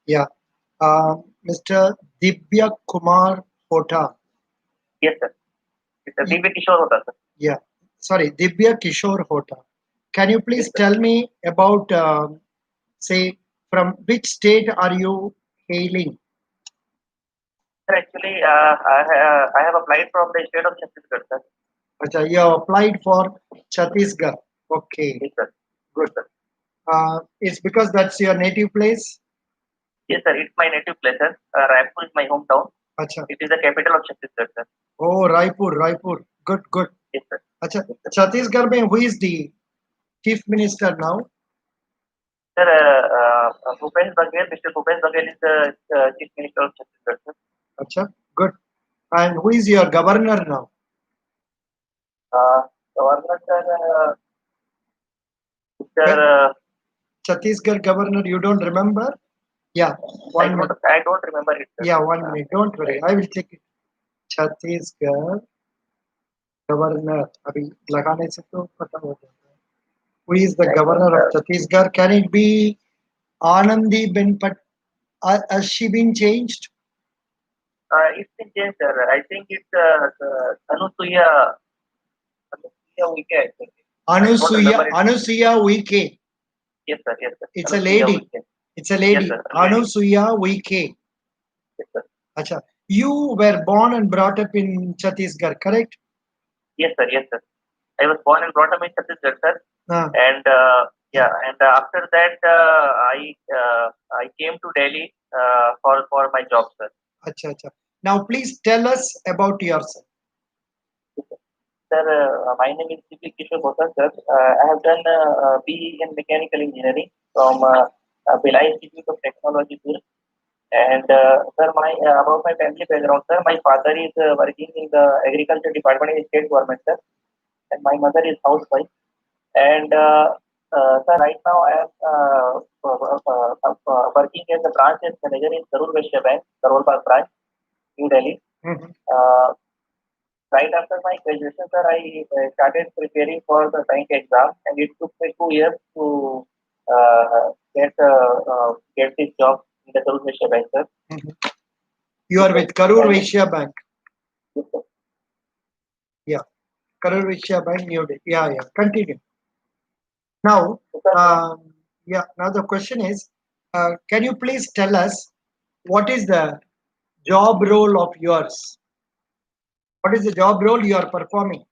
Yeah. Mr. Divya Kumar Hota. Yes, sir. It's a Y- Divyakishore Hota, sir. Yeah. Sorry, Divya Kishore Hota. Can you Yes, please sir. tell me about, say, from which state are you hailing? Sir, actually, I have applied from the state of Chhattisgarh, sir. Acha, you have applied for Chhattisgarh. Okay, Yes, sir. good. Yes, sir. It's because that's your native place. Yes, sir. It's my native place, sir. Raipur is my hometown. Acha. It is the capital of Chhattisgarh, sir. Oh, Raipur, Raipur. Good, good. Yes, sir. Acha, Yes, sir. Chhattisgarh mein who is the chief minister now? Sir, Bhupesh Baghel, Mr. Bhupesh Baghel is the Chief Minister of Chhattisgarh, sir. Acha, good. And who is your governor now? Uh, Governor, sir, Mr. Well, Chhattisgarh governor, you don't remember? Yeah, one minute. I don't remember it, sir. Yeah, 1 minute. Don't Right. worry. I will check it. Chhattisgarh governor अभी लगाने से तो पता हो जाता है. Who is the I don't. governor of Chhattisgarh? Can it be Anandi Benpat? Has she been changed? It's in change, sir. I think it's Anusuya Uike, I think. I don't remember it. Anusuya Uike. Yes, sir. Yes, sir. It's a Anusuya lady. Uike. It's a Yes, lady. sir. Lady. Anusuya Uike. Yes, sir. Acha. You were born and brought up in Chhattisgarh, correct? Yes, sir. Yes, sir. I was born and brought up in Chhattisgarh, sir. Ah, And yeah, and after that, I came to Delhi for my job, sir. acha, acha. Now, please tell us about yourself. Sir, my name is Sbi Cbo, sir. I have done BE in mechanical engineering from Bhilai Institute of Technology, sir. And sir, my about my family background, sir. My father is working in the agriculture department in state government, sir, and my mother is housewife. And sir, right now I am working as a branch manager in Karur Vysya Bank, Karol Bagh branch, New Delhi. Mhm. Uh, right after my graduation, sir, I started preparing for the bank exam, and it took me 2 years to get this job in the Karur Vysya Bank, sir. Mhm. You are with Karur And Vaishya Bank. Yeah, Karur Vaishya Bank, New Delhi. Yeah, yeah. Continue. Now, sir, yeah. Now the question is, can you please tell us what is the job role of yours? What is the job role you are performing?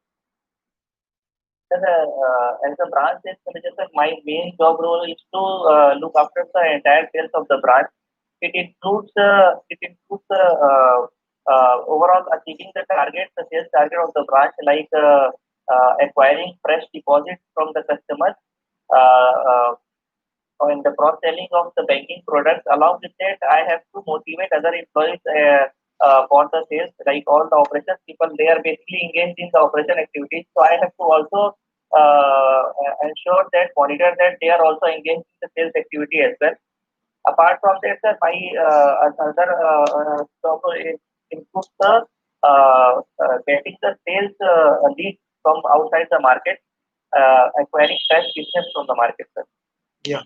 as a branch sales manager, sir, my main job role is to look after the entire sales of the branch. It includes overall achieving the target, the sales target of the branch, like acquiring fresh deposits from the customers, uh, uh, in the cross-selling of the banking products. Along with that, I have to motivate other employees for the sales, like all the operations people. They are basically engaged in the operation activities. So I have to also ensure that, monitor that they are also engaged in the sales activity as well. Apart from that, sir, my other job includes the getting the sales leads from outside the market, acquiring fresh business from the market, sir. Yeah.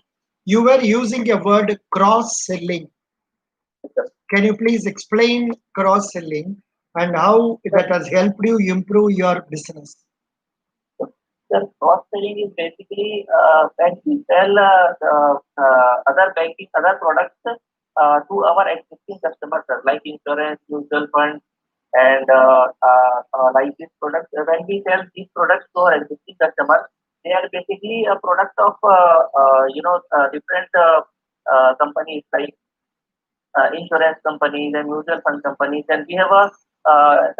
You were using a word cross selling. Yes, sir. Can you please explain cross selling and how that has helped you improve your business? The cross-selling is basically when we sell other products to our existing customers, sir, like insurance, mutual funds, and like these products. When we sell these products to our existing customers, they are basically a product of different companies like insurance companies and mutual fund companies, and we have a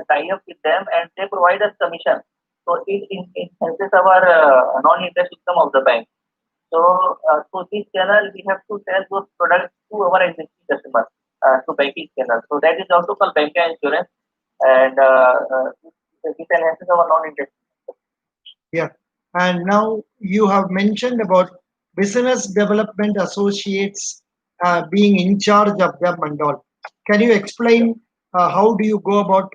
tie-up with them, and they provide us commission. So it enhances our non-interest income of the bank. So through this channel, we have to sell those products to our existing customers to banking channel. So that is also called bank insurance, and it enhances our non-interest. Yeah. And now you have mentioned about business development associates being in charge of them and all. Can you explain how do you go about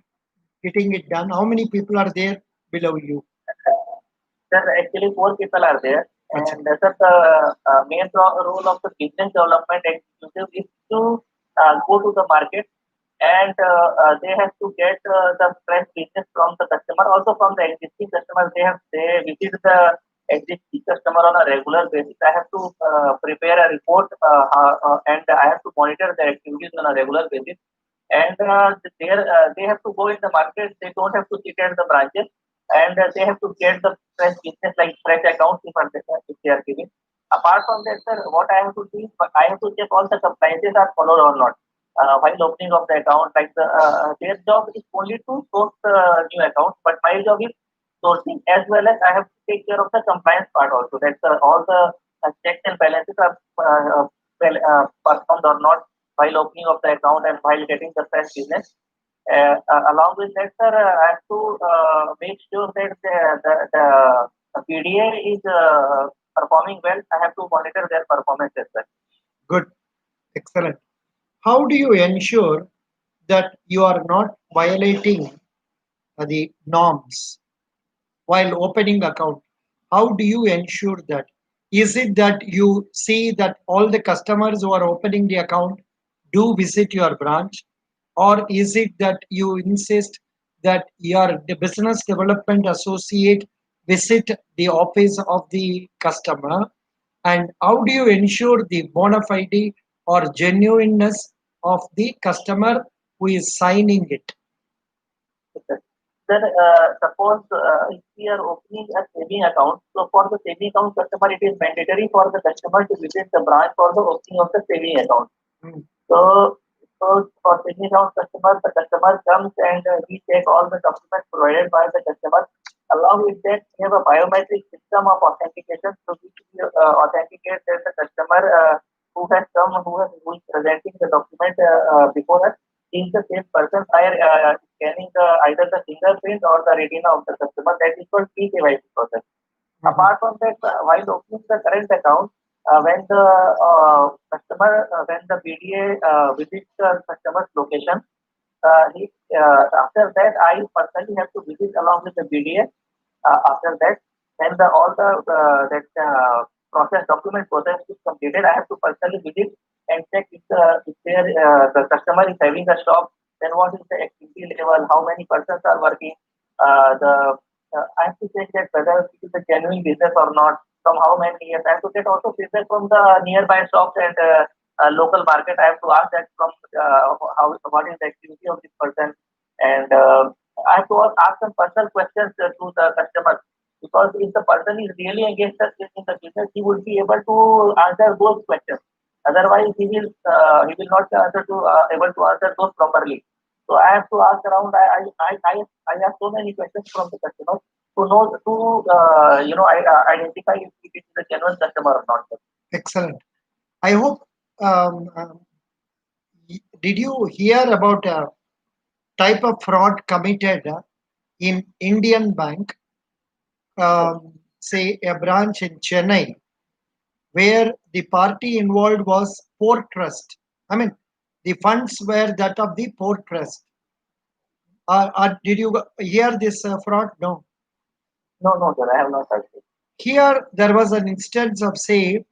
getting it done? How many people are there below you? Sir, actually, four people are there, Acha. and sir, the main role of the business development executive is to go to the market, and they have to get the fresh business from the customer, also from the existing customers. They visit the existing customer on a regular basis. I have to prepare a report, and I have to monitor their activities on a regular basis. And they have to go in the market. They don't have to sit at the branches, and they have to get the fresh business, like fresh accounts, if they are giving. Apart from that, sir, what I have to do is I have to check all the compliances are followed or not while opening of the account. Like their job is only to source new accounts, but my job is sourcing, as well as I have to take care of the compliance part also. That all the checks and balances are performed or not while opening of the account and while getting the fresh business. Along with that, sir, I have to make sure that the PDA is performing well. I have to monitor their performance as well. Good. Excellent. How do you ensure that you are not violating the norms while opening account? How do you ensure that? Is it that you see that all the customers who are opening the account do visit your branch, or is it that you insist that your the business development associate visit the office of the customer? And how do you ensure the bona fide or genuineness of the customer who is signing it? Okay. Then suppose if we are opening a saving account, so for the saving account customer, it is mandatory for the customer to visit the branch for the opening of the saving account. Mm. So, so for saving account customer, the customer comes and we take all the documents provided by the customer. Along with that, we have a biometric system of authentication, so which we authenticate that the customer who has come, who is presenting the document before us, is the same person by scanning either the fingerprint or the retina of the customer. That is called KYC process. Mhm. Apart from that, while opening the current account, when the when the BDA visits the customer's location, after that, I personally have to visit along with the BDA. After that, when all the that document process is completed, I have to personally visit and check if the customer is having a shop, then what is the activity level, how many persons are working, the I have to check that whether it is a genuine business or not, from how many years. I have to get also feedback from the nearby shops and local market. I have to ask that from what is the activity of this person, and I have to ask some personal questions to the customer, because if the person is really engaged in the business, he would be able to answer those questions. Otherwise, he will not answer to able to answer those properly. So I have to ask around. I have so many questions from the customer to know to identify if it is a genuine customer or not. Excellent. I hope. Did you hear about a type of fraud committed in Indian Bank, say a branch in Chennai, where the party involved was Port Trust? I mean, the funds were that of the Port Trust. Did you hear this fraud? No. No, no, sir, I have not heard it. Here, there was an instance of, say,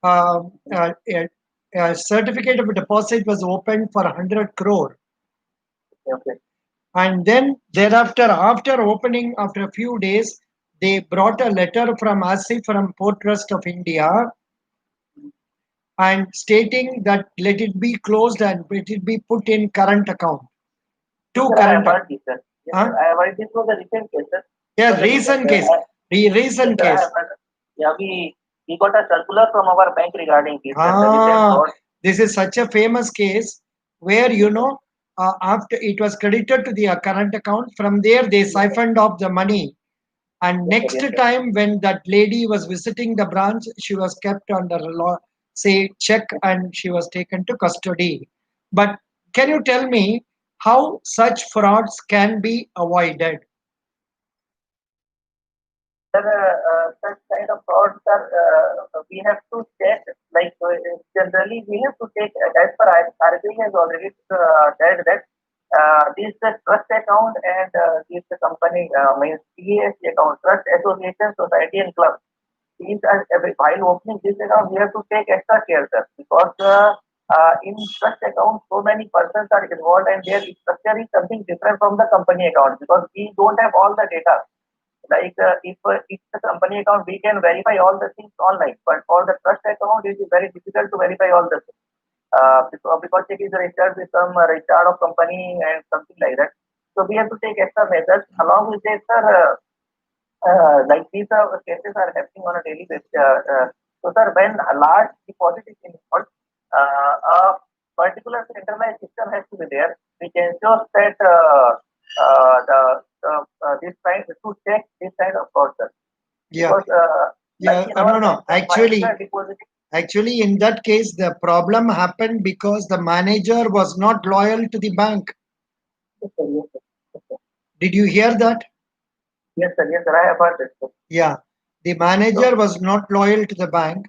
a certificate of deposit was opened for 100 crore. Okay, And then thereafter, after opening, after a few days, they brought a letter from ASIF, from Port Trust of India, and stating that let it be closed and let it be put in current account. yes, To sir, I have current account. heard this, sir. Yes, Huh? sir, I have heard this was a recent case, sir. This Yeah, was a recent. recent case. Yes, Recent sir, I case. have heard. Yeah, we got a circular from our bank regarding this, sir. The recent Ah, fraud. this is such a famous case where, after it was credited to the current account, from there they Yes, sir. siphoned off the money. And Yes, sir. next Yes, sir. time when that lady was visiting the branch, she was kept under law, say, check, and she was taken to custody. But can you tell me how such frauds can be avoided? Sir, such kind of frauds, sir, we have to check, like generally we have to take, as per RBI has already said that this the trust account and this the company means TASC account, trust association, society and club. These are while opening this account, we have to take extra care, sir, because In trust account, so many persons are involved, and their structure is something different from the company account because we don't have all the data. Like if it's a company account, we can verify all the things online, but for the trust account, it is very difficult to verify all the things. Because it is registered with some registrar of company and something like that. So we have to take extra measures. Along with this, sir, like these cases are happening on a daily basis. So, sir, when a large deposit is involved, a particular centralized system has to be there, which ensures that this kind to check this kind of fraud, sir. Yeah, Because, like yeah. in our No, no. bank, sir, while the Actually, deposit, actually, in that case, the problem happened because the manager was not loyal to the bank. yes, sir, yes, sir, yes, sir, Did you hear that? yes, sir, I have heard this, sir. Yeah, the So, manager was not loyal to the bank.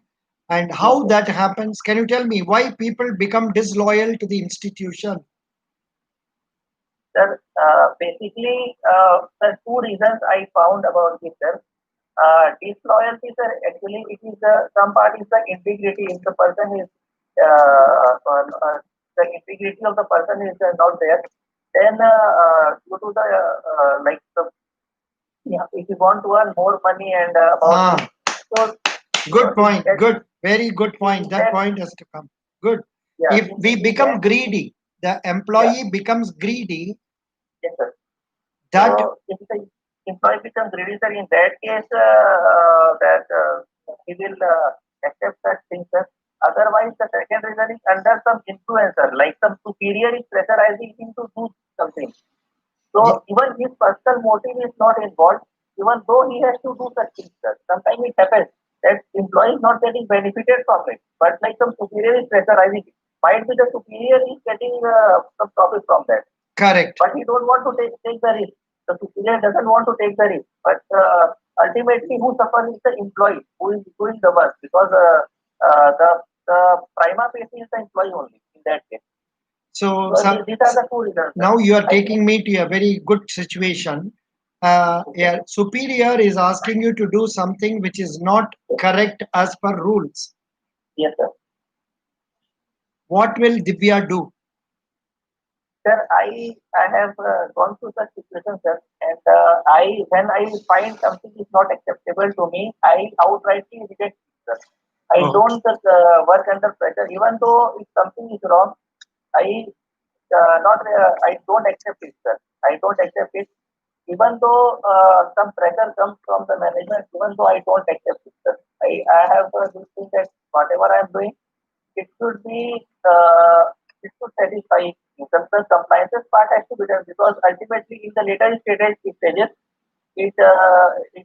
And yes, how sir. that happens? Can you tell me why people become disloyal to the institution? Sir, basically, the two reasons I found about this, sir. Disloyalty, sir, actually, it is some part is the integrity. If the person is the integrity of the person is not there, then due to the like the yeah, if you want to earn more money and about this, Ah, so good in point. that Good. Very good point. in That that point has to come. Good. yeah If we in that become greedy, the yeah employee becomes greedy, yes sir. that So if the employee becomes greedy, sir, in that case, that he will accept such things, sir. Otherwise, the second reason is under some influencer, like some superior is pressurizing him to do something. y- So even his personal motive is not involved, even though he has to do such things, sir. Sometimes it happens that employee is not getting benefited from it, but like some superior is pressurizing it. Might be the superior is getting some profit from that, correct. but he don't want to take the risk. The superior doesn't want to take the risk, but ultimately who suffers is the employee who is doing the work because the prima facie is the employee only in that case. So, So these are the two reasons, sir. now you are I think taking me to a very good situation. okay. A superior is asking you to do something which is not correct as per rules. Yes, sir. What will Divya do? Sir, I have gone through such situations, sir, and I when I find something is not acceptable to me, I outrightly reject it, sir. I Oh, don't work under pressure, even though if something is wrong, I not I don't accept it, sir. I don't accept it, even though some pressure comes from the management. Even though I don't accept it, sir. I have this thing that whatever I am doing, it should be it should satisfy the compliances part has to be done because ultimately in the later stages if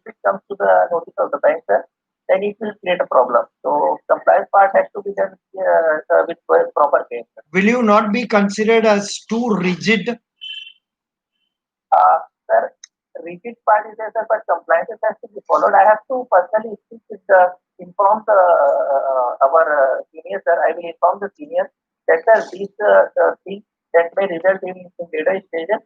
it comes to the notice of the bank, sir, then it will create a problem. So compliance part has to be done with proper care. will you not be considered as too rigid? Sir, rigid part is there, sir, but compliances has to be followed. I have to personally speak with inform the our seniors, sir. I will inform the seniors that sir, these things that may result in later stages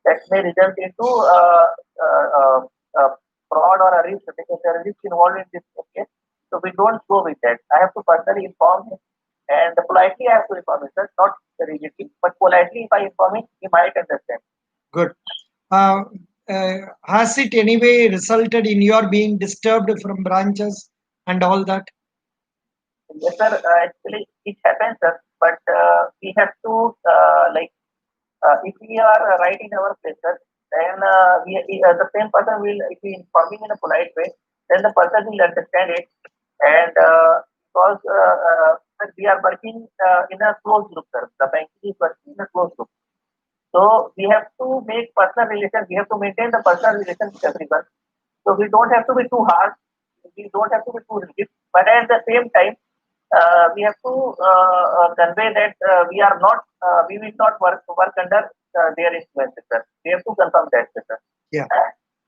that may result into uh, uh, uh, fraud or a risk, because there is risk involved in this case. So we don't go with that. I have to personally inform him and politely I have to inform him, sir, not rigidly, but politely if I inform him, he might understand. Good. Uh, has it anyway resulted in your being disturbed from branches and all that? Yes, sir. Actually, it happens, sir. But we have to if we are right in our place, sir, then the same person will, if we informing in a polite way, then the person will understand it. And because sir, we are working in a closed group, sir. The banking is working in a closed group. So we have to make personal relations. We have to maintain the personal relation with everyone. So we don't have to be too harsh. We don't have to be too rigid. But at the same time, we have to convey that we will not work under their influence, sir. We have to confirm that, sir. Yeah,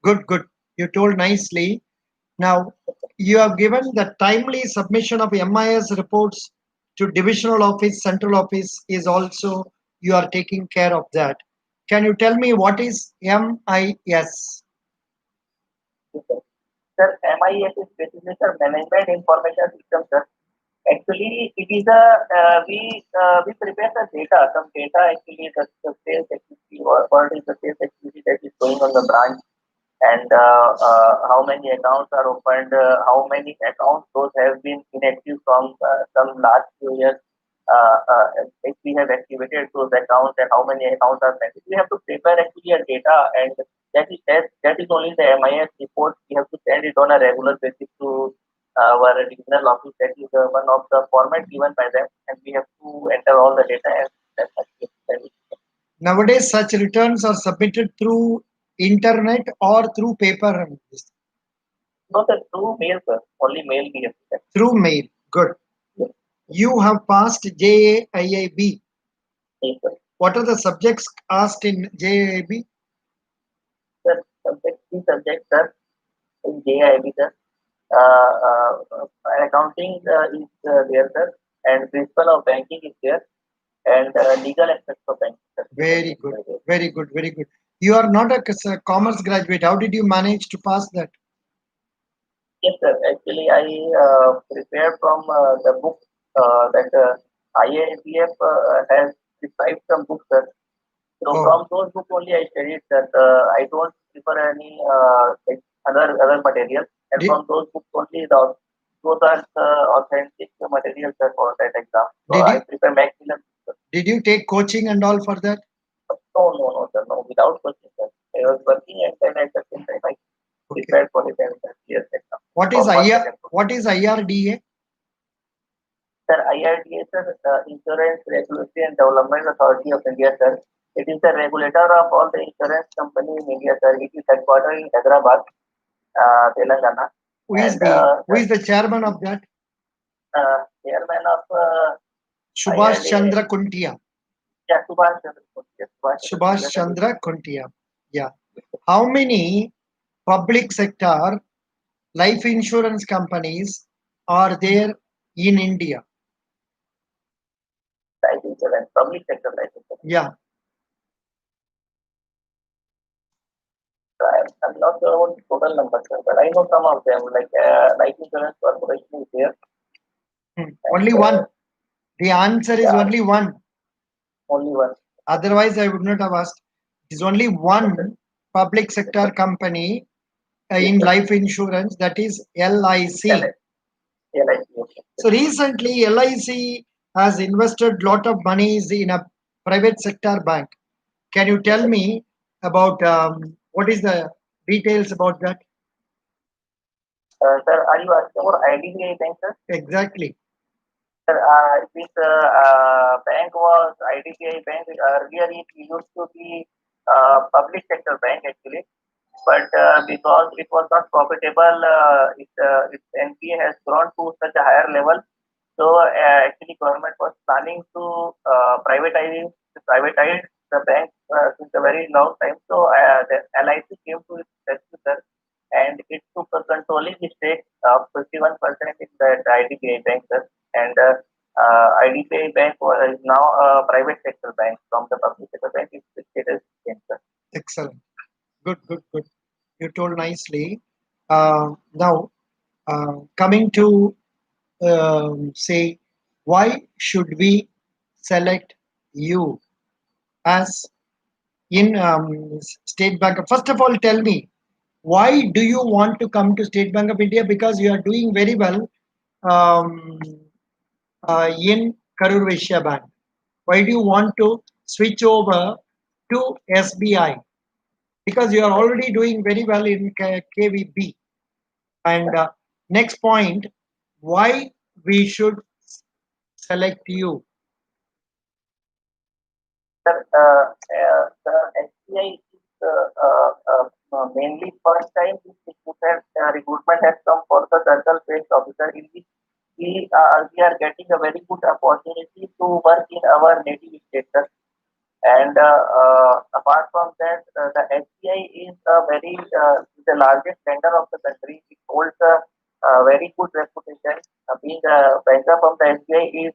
good, good. You told nicely. Now, you have given the timely submission of MIS reports to divisional office, central office is also, you are taking care of that. Can you tell me what is MIS? Sir, MIS is basically sir, Management Information System, sir. Actually, it is a we prepare the data, some data actually the sales activity or what is the sales activity that is going on the branch, and how many accounts are opened, how many accounts those have been inactive from some last few years. If we have activated those accounts and how many accounts are pending, we have to prepare actually a data, and that is only the MIS report. We have to send it on a regular basis to our regional office. That is one of the format given by them, and we have to enter all the data and that's actually. Nowadays, such returns are submitted through internet or through paper. No, sir, through mail, sir. Only mail we have to send. Through mail. Good. Yes, You have passed JAIIB. yes, sir. What are the subjects asked in JAIB? Sir, three subjects, sir, in JIB, sir. Accounting is there, sir, and principle of banking is there, and legal aspects of banking. Sir. Three Very subjects good. are there. Very good. Very good. You are not a commerce graduate. How did you manage to pass that? Yes, sir. Actually, I prepared from the book that IABF has described some books, sir. So Oh, from those books only I studied that I don't prefer any like other material, and did, from those books only those are the authentic materials for that exam. So did I you prepare maximum. did you take coaching and all for that? No, sir, no, without question, sir. I was working and then at the same time I Okay. prepared for the 10 years exam What is for one IR? second. What is IRDA? Sir, IRDA, sir, Insurance Regulatory and Development Authority of India, sir. It is the regulator of all the insurance company in India, sir. It is headquartered in Hyderabad, Telangana, and Who is the chairman of that? chairman of Subhash IRDA, Chandra Kuntia. yeah, Subhash Chandra Bose, yes, Subhash Chandra Bose, Subhash Chandra Kuntia. Yeah. How many public sector life insurance companies are there in India? life insurance, public sector life insurance. Yeah. I'm not sure about the total number, sir, but I know some of them, like Life Insurance Corporation is there, and Only one. The answer is yeah, only one. only one. Otherwise, I would not have asked. It is only Yes, sir. one public Yes, sector sir. company Yes, in sir. life insurance, that is LIC. LIC, okay. Yes, So recently, LIC has invested lot of monies in a private sector bank. Can you yes, tell sir. me about what is the details about that? Sir, are you asking about IDBI Bank, sir? Exactly. Sir, this bank was IDBI Bank. Earlier, it used to be public sector bank actually, but because it was not profitable, its NPA has grown to such a higher level. So actually, government was planning to privatize the bank since a very long time. So the LIC came to its rescue, sir, and it took a controlling stake of 51% in the IDBI Bank, sir. And IDBI Bank is now a private sector bank from the public sector bank. Its status changed, sir. Excellent. Good, good, good. You told nicely. Now, coming to say, why should we select you as in State Bank? First of all, tell me, why do you want to come to State Bank of India? Because you are doing very well um, in Karur Vysya Bank. Why do you want to switch over to SBI? Because you are already doing very well in KVB. And next point, why we should select you? Sir, the SBI is mainly first time this recruitment has come for the circle-based officer in which we are getting a very good opportunity to work in our native state, sir. And apart from that, the SBI is a very the largest lender of the country. It holds a very good reputation. Being a banker from the SBI is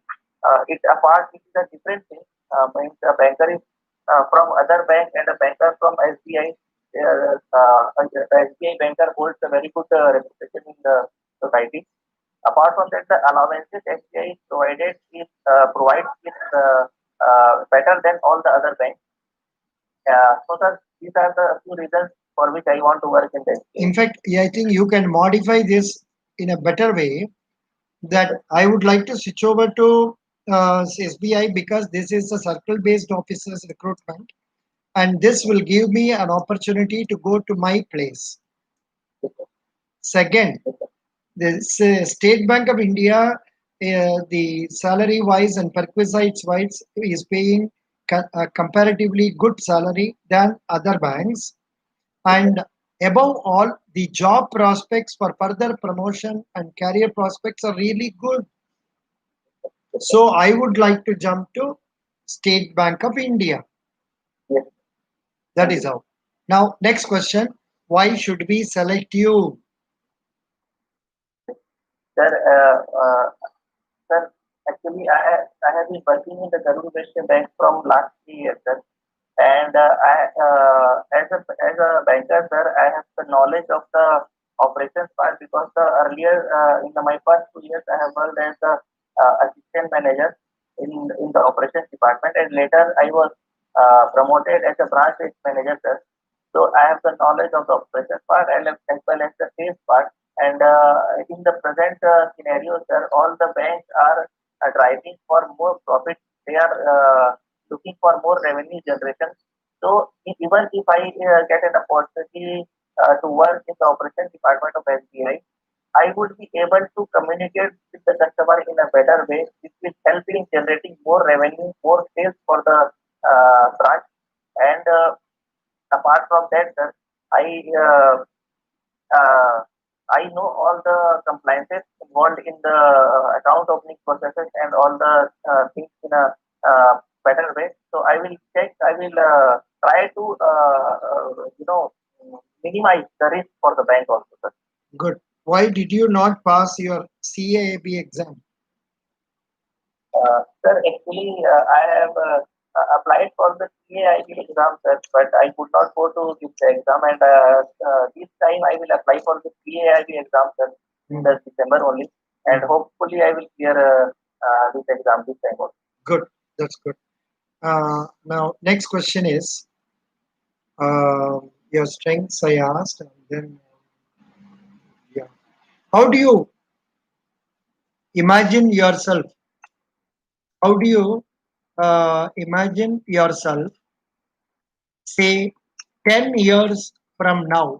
it apart. It is a different thing. Means a banker is from other bank and a banker from SBI. The SBI banker holds a very good reputation in the society. Apart from that, the allowances SBI is provided is provides is better than all the other banks. So sir, these are the few reasons for which I want to work in the In SBI. fact, yeah, I think you can modify this in a better way Yes, that sir. I would like to switch over to SBI because this is a circle-based officers recruitment, and this will give me an opportunity to go to my place. Yes, sir. Second, Yes, sir. the State Bank of India, the salary wise and perquisites wise, is paying comparatively good salary than other banks. Yes, sir. And above all, the job prospects for further promotion and career prospects are really good. Yes, sir. So I would like to jump to State Bank of India. Yes, That thank is you. how. Now, next question. Why should we select you? Sir, sir, actually, I have been working in the Karur Western Bank from last 3 years, sir. And as a banker, sir, I have the knowledge of the operations part because the earlier in my first 2 years, I have worked as the assistant manager in the operations department, and later I was promoted as a branch manager, sir. So I have the knowledge of the operations part and as well as the sales part. And in the present scenario, sir, all the banks are driving for more profit. They are looking for more revenue generation. So even if I get an opportunity to work in the operations department of SBI, I would be able to communicate with the customer in a better way, which will help in generating more revenue, more sales for the branch. And apart from that, sir, I uh, uh, I know all the compliances involved in the account opening processes and all the things in a better way. So I will check. I will try to minimize the risk for the bank also, sir. Good. Why did you not pass your CAAB exam? Sir, actually, I have applied for the CAIB exam, sir, but I could not go to this exam, and this time I will apply for the CAIB exam, sir, in the December only, and Mhm. hopefully I will clear this exam this time also. Good. That's good. Now, next question is your strengths. I asked, and then yeah. How do you imagine yourself? How do you imagine yourself, say, 10 years from now?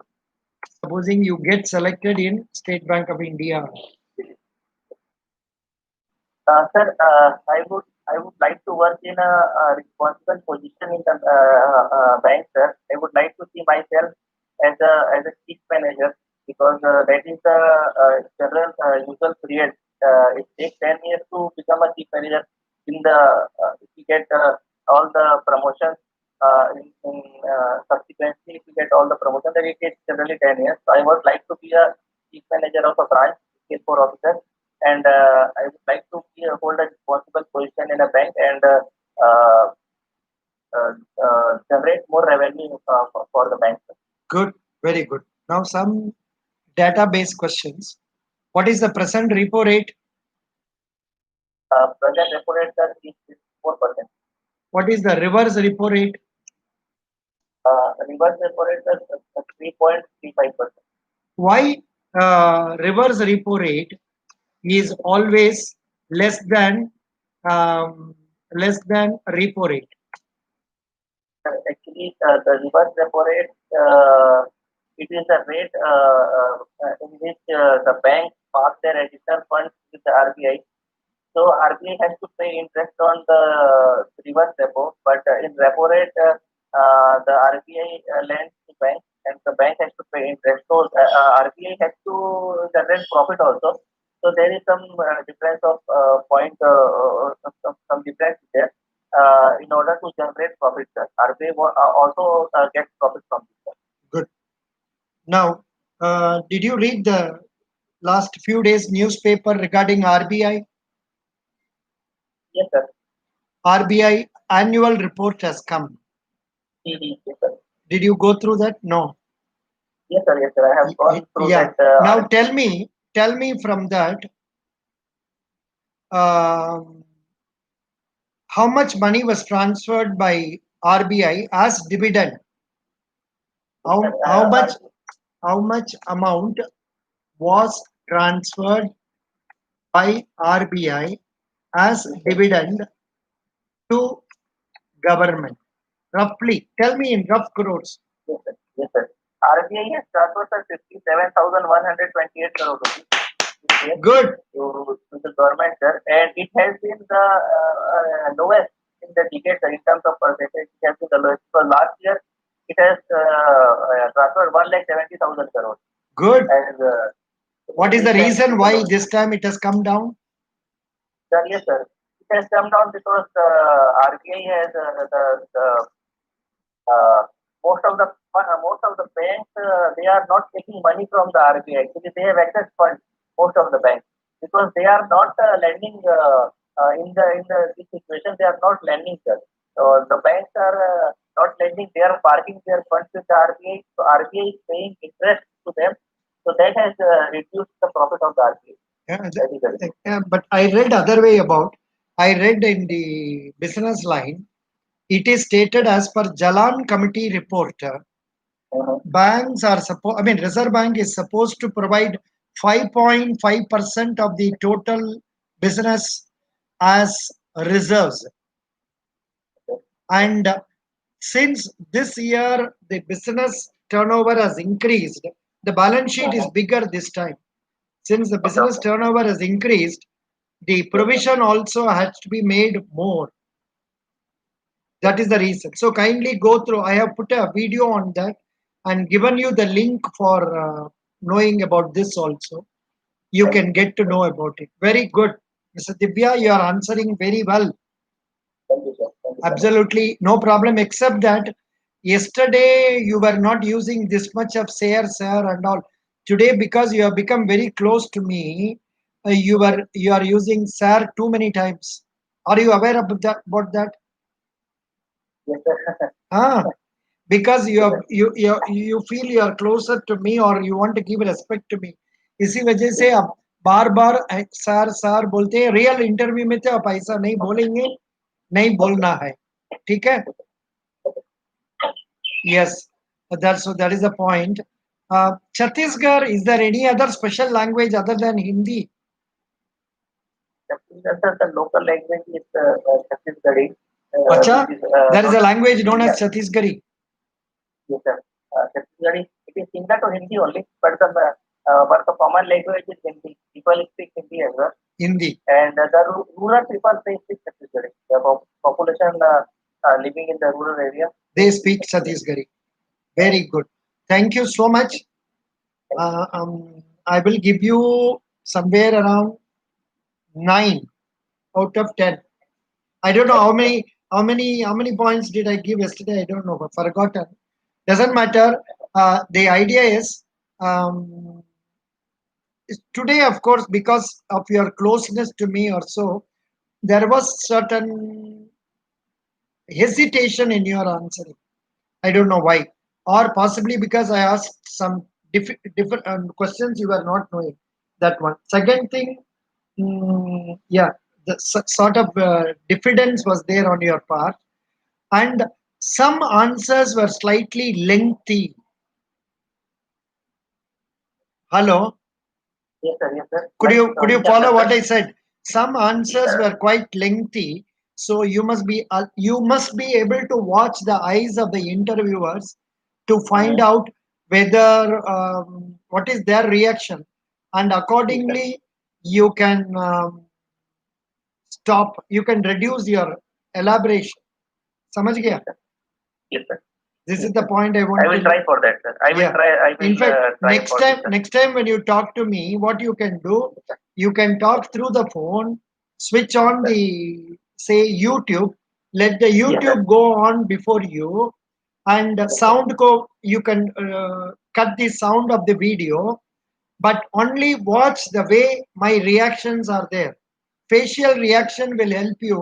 Supposing you get selected in State Bank of India. Sir, I would like to work in a responsible position in the bank, sir. I would like to see myself as a chief manager because that is the general usual period. It takes 10 years to become a chief manager. In the if you get all the promotions subsequently, if you get all the promotions, then it takes generally 10 years. So I would like to be a chief manager of a branch, K4 officer, and I would like to hold a responsible position in a bank and uh, generate more revenue for the bank. Good, very good. Now, some database questions. What is the present repo rate? Present repo rate sir, is 4%. What is the reverse repo rate? Reverse repo rate sir, 3.35%. Why reverse repo rate is always less than um, repo rate? Actually, the reverse repo rate, it is a rate in which the bank park their additional funds with the RBI. So RBI has to pay interest on the reverse repo, but in repo rate, the RBI lends to bank, and the bank has to pay interest. So RBI has to generate profit also. So there is some difference of point, some difference there. In order to generate profit, sir, RBI also gets profit from this, sir. Good. Now, did you read the last few days newspaper regarding RBI? Yes, sir. RBI annual report has come. Yes, sir. Did you go through that? No. Yes, sir. Yes, sir. I have gone through Yeah. that Now RBI. tell me from that. um, how much money was transferred by RBI as dividend? Yes, sir. How much amount was transferred by RBI as Yes, sir. dividend to government? Roughly, tell me in rough crores. Yes, sir. Yes, sir. RBI has transferred sir 57,128 crore rupees this year Good. to the government, sir, and it has been the lowest in the decade, sir, in terms of percentage. It has been the lowest. So last year, it has transferred 1,70,000 crore. Good. And What is the recently, reason the why lowest. this time it has come down? Sir, yes, sir. It has come down because RBI has uh, most of the banks they are not taking money from the RBI. Actually, they have excess funds. Most of the banks because they are not lending in the this situation. They are not lending, sir. So the banks are not lending. They are parking their funds with the RBI. So RBI is paying interest to them. So that has reduced the profit of the RBI. Yeah, That is the reason. but I read other way about. I read in the business line. It is stated as per Jalan Committee report. Mhm. Banks are supposed. I mean, Reserve Bank is supposed to provide 5.5% of the total business as reserves. Okay. And since this year the business turnover has increased, the balance sheet is Mhm. bigger this time. Since the Okay. business Okay. turnover has increased, the Yes, sir. provision also has to be made more. That is the reason. So kindly go through. I have put a video on that and given you the link for knowing about this also. You Thank can you, sir. get to know about it. Very good. Mr. Divya, you are answering very well. Thank you, sir. Thank you so much. Absolutely no problem, except that yesterday you were not using this much of sir, and all. Today, because you have become very close to me, you are using sir too many times. Are you aware of that? About that? Yes, sir. Ah, because you Yes, have sir. you feel you are closer to me or you want to give respect to me. इसी वजह Yes, से आप बार बार sir sir बोलते हैं. Real interview में तो आप ऐसा नहीं बोलेंगे, नहीं okay. बोलना है. ठीक है. Yes, that is the point. Chhattisgarh, is there any other special language other than Hindi? Sir, the local language is Chhattisgarhi, which Acha, is there is not a language known as yeah, Chhattisgarhi, yes, sir. Chhattisgarhi, it is similar to Hindi only, but the common language is Hindi. People speak Hindi as well, Hindi. and the rural people they speak Chhattisgarhi. The population living in the rural area they They speak speak Chhattisgarhi. Chhattisgarhi. Very good. Thank you so much. Thank you. I will give you somewhere around 9 out of 10. I don't know Thank how you, sir. many points did I give yesterday. I don't know, but forgotten. Doesn't matter. The idea is um, today, of course, because of your closeness to me or so, there was certain hesitation in your answering. I don't know why, or possibly because I asked some different questions you were not knowing. That one. Second thing, yeah, the sort of diffidence was there on your part, and some answers were slightly lengthy. Hello. Yes, sir. Yes, sir. Could Like you could you which answer, follow sir? what I said? Some answers were quite lengthy, so you must be able to watch the eyes of the interviewers to find Mm-hmm. out whether what is their reaction, and Yes, sir. accordingly you can stop. You can reduce your elaboration. समझ Yes, गया? sir. Yes, sir. This Yes, is the sir. point I I want will to. try for that, sir. I will Yeah. try. I In will fact, try next for this, time, sir. next time when you talk to me, what you can do, Yes, sir. you can talk through the phone, switch Yes, on sir. the say YouTube, let the Yes, sir. YouTube go on before you, and Yes, sir. sound go. You can cut the sound of the video, but only watch the way my reactions are there. Facial reaction will help you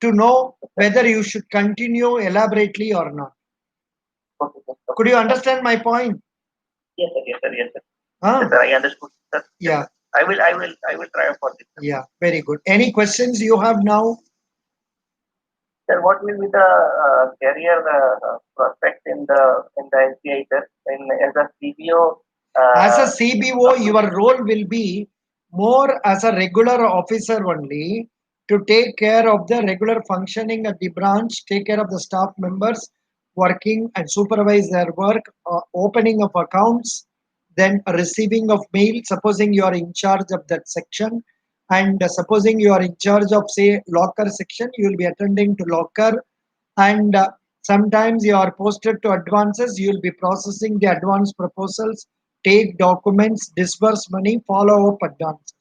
to know Yes, sir. whether you should continue elaborately or not. Okay, sir. Could Okay. you understand my point? Yes, sir. Yes, sir. Yes, sir. Yes, Huh? sir. I understood, sir. Yes, Yeah. sir. I will try for this. Yeah, very good. Any questions you have now? Sir, what will be the career prospect in the SBI, sir? As a CBO, As a up CBO, to your role will be more as a regular officer only to take care of the regular functioning at the branch, take care of the staff members working and supervise their work, opening of accounts, then receiving of mail, supposing you are in charge of that section. And supposing you are in charge of, say, locker section, you will be attending to locker. And sometimes you are posted to advances, you will be processing the advance proposals, take documents, disburse money, follow up advances.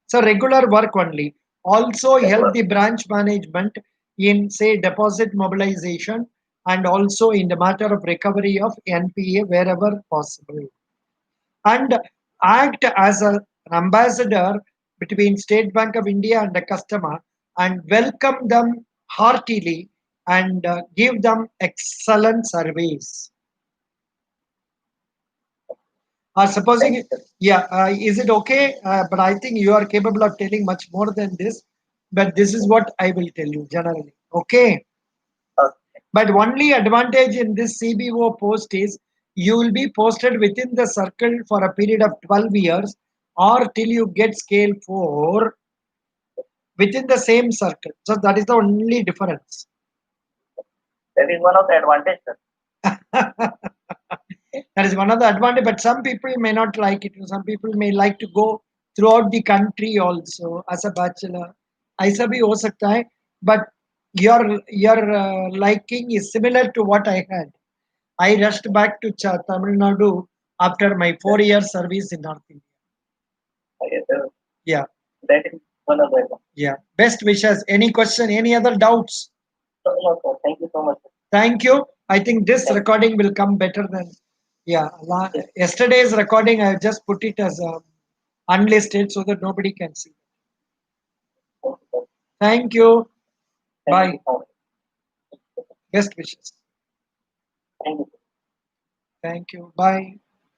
So regular work only. Also help network. the branch management in, say, deposit mobilization, and also in the matter of recovery of NPA wherever possible. And act as an ambassador between State Bank of India and the customer, and welcome them heartily, and give them excellent service. Thank Supposing, you, sir. yeah, is it okay? But I think you are capable of telling much more than this. But this is what I will tell you generally. Okay. Okay. But only advantage in this CBO post is you will be posted within the circle for a period of 12 years, or till you get scale 4 within the same circle. So that is the only difference. That is one of the advantage, sir. That is one of the advantage, but some people may not like it. Some people may like to go throughout the country also as a bachelor. ऐसा भी हो सकता है, but your liking is similar to what I had. I rushed back to Tamil Nadu after my Yes, 4 year service in North India. yes, sir. Yeah, That is one of the advantage. yeah. Best wishes. Any question? Any other doubts? So, no, sir. Thank you so much, sir. Thank you. I think this Thank you. recording will come better than, yeah. Yes, Yesterday's recording, I just put it as unlisted so that nobody can see. thank you, sir. Thank you. Thank Bye. you so much. Best wishes. Thank you. Thank you. Bye.